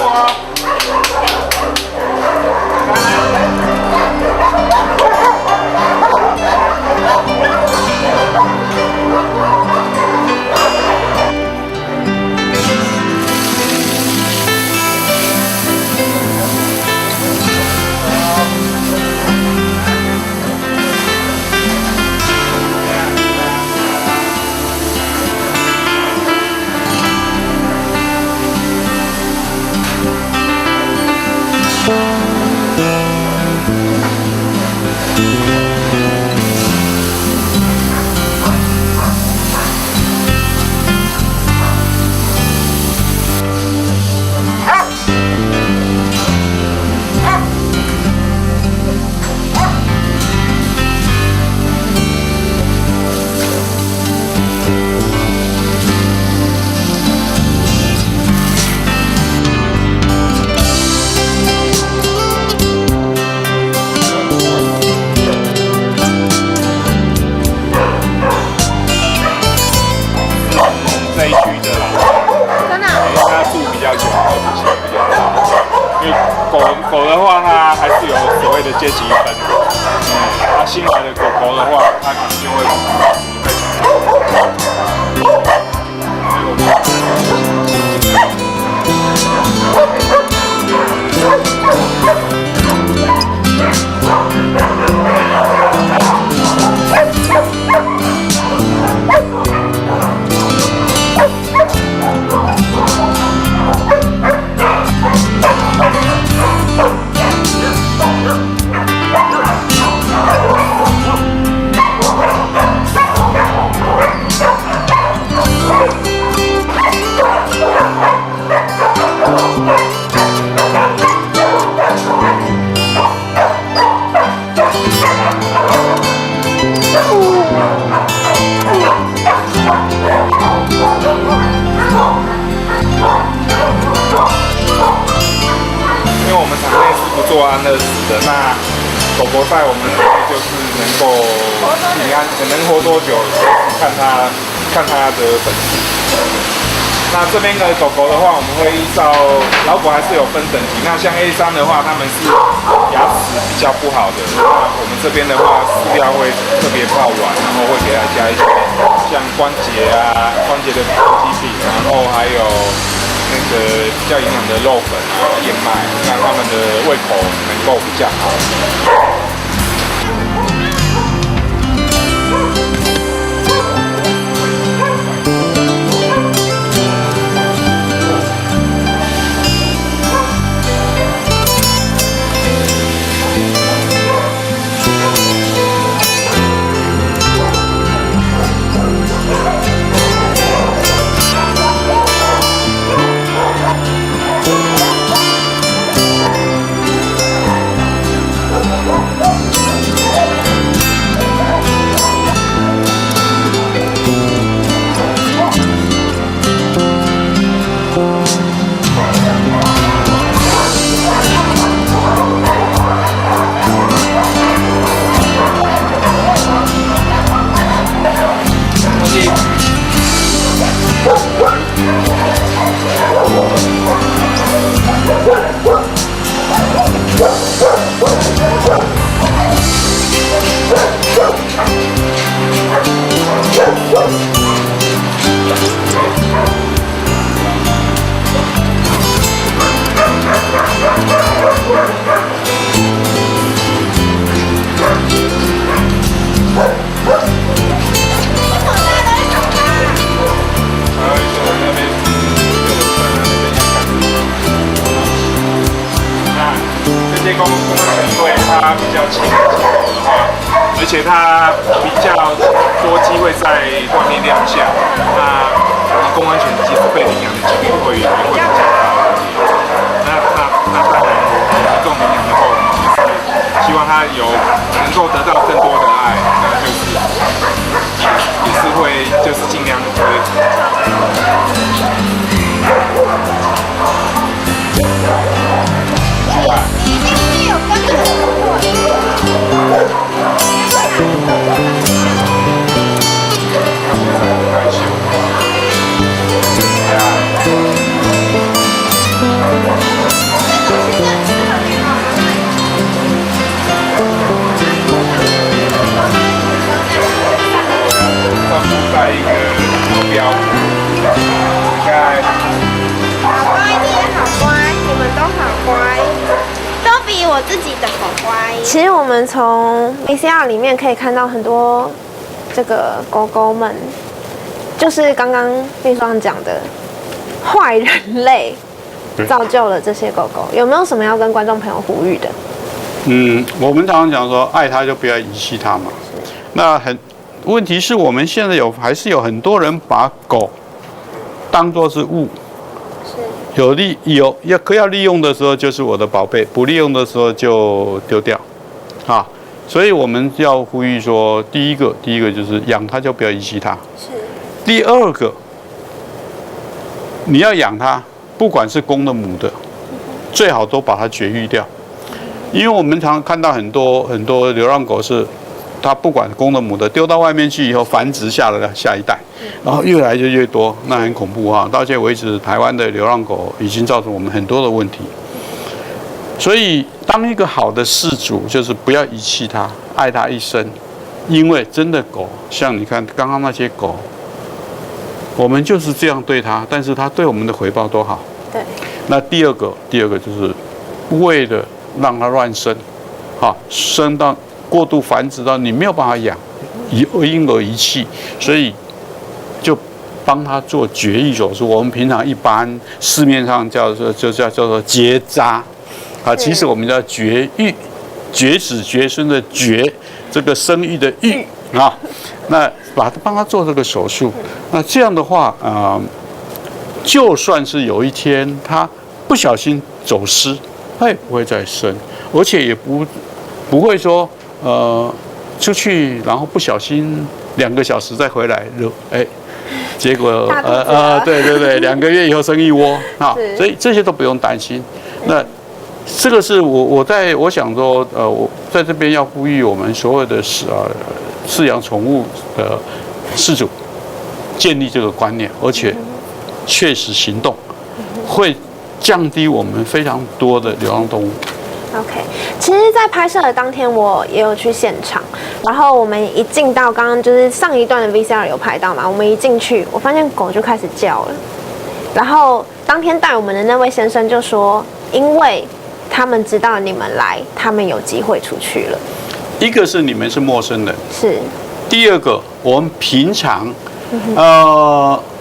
啊。这一区的啦，真的、它住比较久，体型比较大。因为狗的话，它还是有所谓的阶级分。它新来的狗的话，它可能就会做安乐死的，那狗狗在我们这边就是能够平安，能活多久，看它的本事。那这边的狗狗的话，我们会依照老狗还是有分等级。那像 A3的话，它们是牙齿比较不好的，那我们这边的话饲料会特别爆完，然后会给它加一些像关节的补给品，然后还有那个比较营养的肉粉啊、燕麦，让它们的胃口能够比较好。公安犬因为它比较轻的话，而且它比较多机会在外面亮相，那公安犬其实被领养的几率会比较高。那当然提供领养的话，我们希望它能够得到更多的爱，那就是也是会就是尽量推。有跟着害羞。我自己的狗乖。其实我们从 VCR 里面可以看到很多这个狗狗们，就是刚刚秘书长讲的坏人类造就了这些狗狗。有没有什么要跟观众朋友呼吁的？我们常常讲说，爱它就不要遗弃它嘛。那问题是我们现在还是有很多人把狗当作是物，要利用的时候就是我的宝贝，不利用的时候就丢掉，啊，所以我们要呼吁说，第一个就是养它就不要遗弃它。是。第二个，你要养它，不管是公的母的，最好都把它绝育掉，因为我们常看到很多流浪狗是。它不管公的母的丢到外面去以后，繁殖下一代，然后越来就越多，那很恐怖哈。到现在为止，台湾的流浪狗已经造成我们很多的问题。所以，当一个好的饲主，就是不要遗弃它，爱它一生。因为真的狗，像你看刚刚那些狗，我们就是这样对它，但是它对我们的回报多好。对。那第二个就是为了让它乱生，生到。过度繁殖到你没有办法养，因而遗弃，所以就帮他做绝育手术。我们平常一般市面上叫做结扎，其实我们叫绝育，绝子绝孙的绝，这个生育的育啊，那帮他做这个手术。那这样的话，就算是有一天他不小心走失，他也不会再生，而且也不会说。出去然后不小心2个小时再回来，结果对，2个月以后生一窝啊，所以这些都不用担心。那这个是我想说，我在这边要呼吁我们所有的饲养宠物的饲主，建立这个观念，而且确实行动，会降低我们非常多的流浪动物。OK， 其实，在拍摄的当天，我也有去现场。然后我们一进到刚刚就是上一段的 VCR 有拍到嘛，我们一进去，我发现狗就开始叫了。然后当天带我们的那位先生就说，因为他们知道你们来，他们有机会出去了。一个是你们是陌生人，是。第二个，我们平常，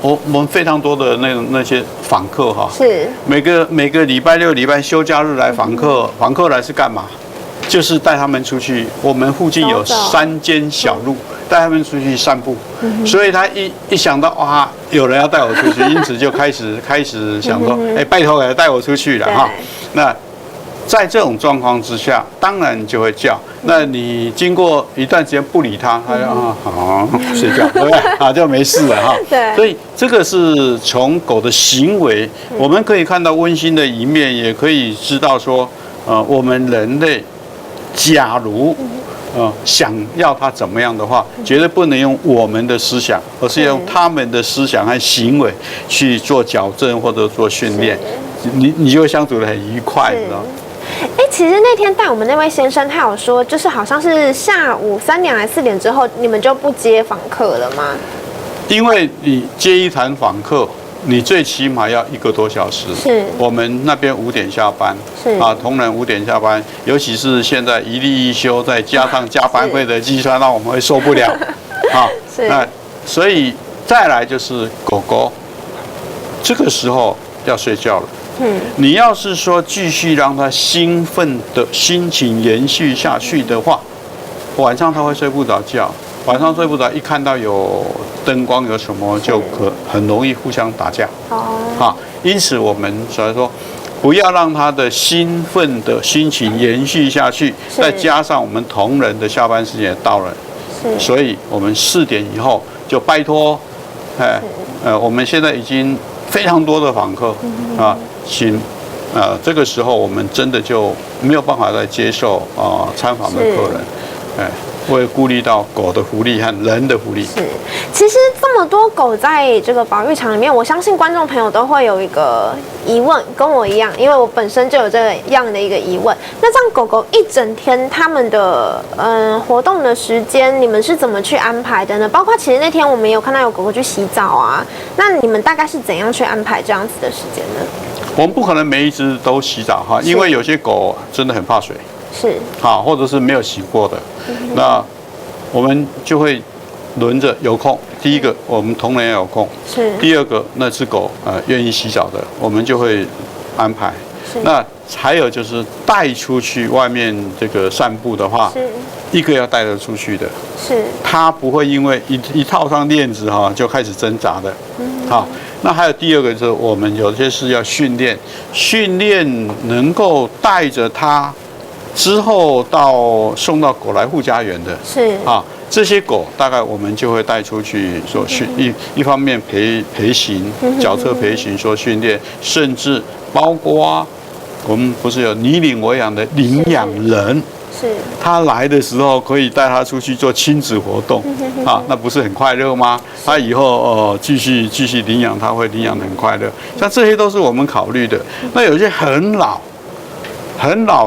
我们非常多的那些访客哈，是每个礼拜6、礼拜休假日来访客来是干嘛？就是带他们出去。我们附近有3间小路，带他们出去散步。所以他一想到哇，有人要带我出去，因此就开始想说，拜托来带我出去了哈。那在这种状况之下，当然就会叫。那你经过一段时间不理它，它就好睡觉，对不对？就没事了哈。对。所以这个是从狗的行为，我们可以看到温馨的一面，也可以知道说，我们人类假如想要它怎么样的话，绝对不能用我们的思想，而是用他们的思想和行为去做矫正或者做训练，你就会相处得很愉快，你知道吗？其实那天带我们那位先生，他有说，就是好像是下午3点还4点之后，你们就不接访客了吗？因为你接一团访客，你最起码要1个多小时。是。我们那边5点下班。是。同仁5点下班，尤其是现在1例1休，再加上加班费的计算，让我们会受不了。是。那所以再来就是狗狗，这个时候要睡觉了。你要是说继续让它兴奋的心情延续下去的话，晚上它会睡不着觉。晚上睡不着，一看到有灯光有什么，就很容易互相打架。因此我们所以说，不要让它的兴奋的心情延续下去。再加上我们同仁的下班时间也到了，所以我们4点以后就拜托，我们现在已经非常多的访客请这个时候我们真的就没有办法再接受参访的客人，会顾虑到狗的福利和人的福利。是，其实这么多狗在这个保育场里面，我相信观众朋友都会有一个疑问，跟我一样，因为我本身就有这样的一个疑问。那这样狗狗一整天它们的活动的时间，你们是怎么去安排的呢？包括其实那天我们有看到有狗狗去洗澡啊，那你们大概是怎样去安排这样子的时间呢？我们不可能每一只都洗澡哈，因为有些狗真的很怕水，是，好，或者是没有洗过的，那我们就会轮着有空。第一个，我们同仁要有空；是，第二个，那只狗愿意洗澡的，我们就会安排。那还有就是带出去外面这个散步的话，是，一个要带得出去的，是，它不会因为一套上链子哈就开始挣扎的。好，那还有第二个就是我们有些是要训练能够带着它之后送到狗来护家园的。是啊，这些狗大概我们就会带出去做一方面陪行，脚车陪行做训练，甚至包括我们不是有你领我养的领养人。是，他来的时候可以带他出去做亲子活动啊，那不是很快乐吗？他以后继续领养，他会领养得很快乐。像这些都是我们考虑的。那有些很老，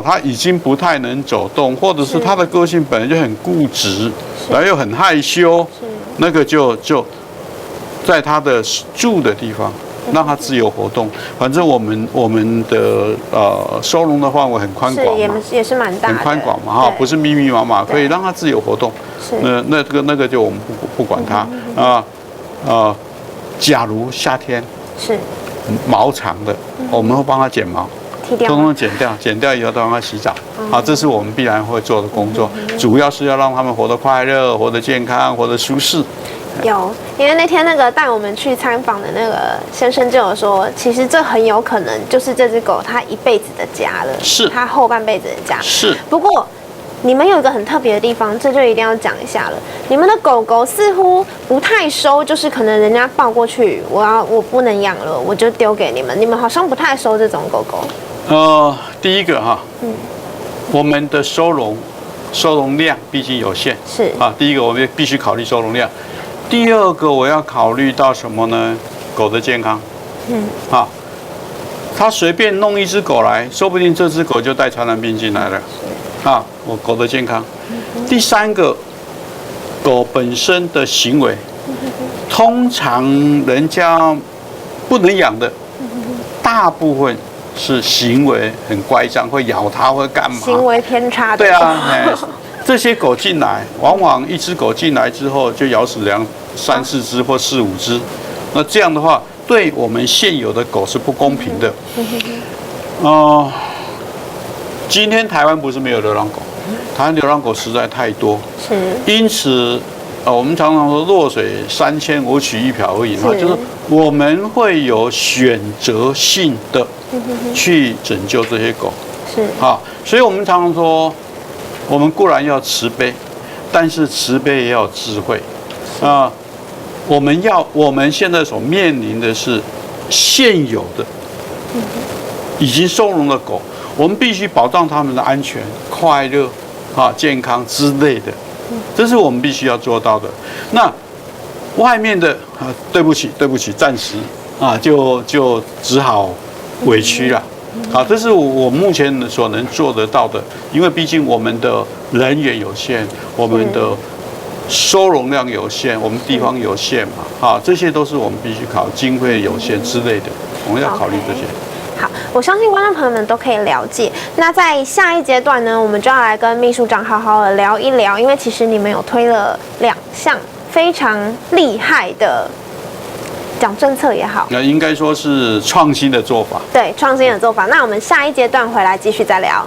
他已经不太能走动，或者是他的个性本来就很固执，然后又很害羞，那个就在他的住的地方。让它自由活动，反正我们的收容的范围很宽广嘛，也是蛮大的，很宽广嘛哈，不是密密麻麻，可以让它自由活动。是，那个就我们不管它假如夏天是毛长的，我们会帮它剪毛，通通剪掉以后都让它洗澡。好，这是我们必然会做的工作，主要是要让他们活得快乐、活得健康、活得舒适。有，因为那天那个带我们去参访的那个先生就有说，其实这很有可能就是这只狗它一辈子的家了，是它后半辈子的家。是。不过你们有一个很特别的地方，这就一定要讲一下了。你们的狗狗似乎不太收，就是可能人家抱过去，我不能养了，我就丢给你们。你们好像不太收这种狗狗。第一个哈，我们的收容量毕竟有限，是啊。第一个我们必须考虑收容量。第二个我要考虑到什么呢？狗的健康。啊，他随便弄一只狗来，说不定这只狗就带传染病进来了。啊，我狗的健康。第三个，狗本身的行为，通常人家不能养的，大部分是行为很乖张，会咬它，会干嘛？行为偏差的。对啊，这些狗进来，往往一只狗进来之后就咬死3、4只或4、5只，那这样的话，对我们现有的狗是不公平的。今天台湾不是没有流浪狗，台湾流浪狗实在太多，是。因此，我们常常说弱水3千我取1瓢而已嘛，就是我们会有选择性的去拯救这些狗。是。啊，所以我们常常说，我们固然要慈悲，但是慈悲也要有智慧。啊，我们现在所面临的是现有的已经收容的狗，我们必须保障它们的安全、快乐、健康之类的，这是我们必须要做到的。那外面的对不起，暂时就只好委屈了。好，这是我目前所能做得到的，因为毕竟我们的人员有限，我们的收容量有限，我们地方有限嘛，这些都是我们必须考经费有限之类的，我们要考虑这些。好，我相信观众朋友们都可以了解。那在下一阶段呢，我们就要来跟秘书长好好的聊一聊，因为其实你们有推了2项非常厉害的讲政策也好，那应该说是创新的做法。对，创新的做法。那我们下一阶段回来继续再聊。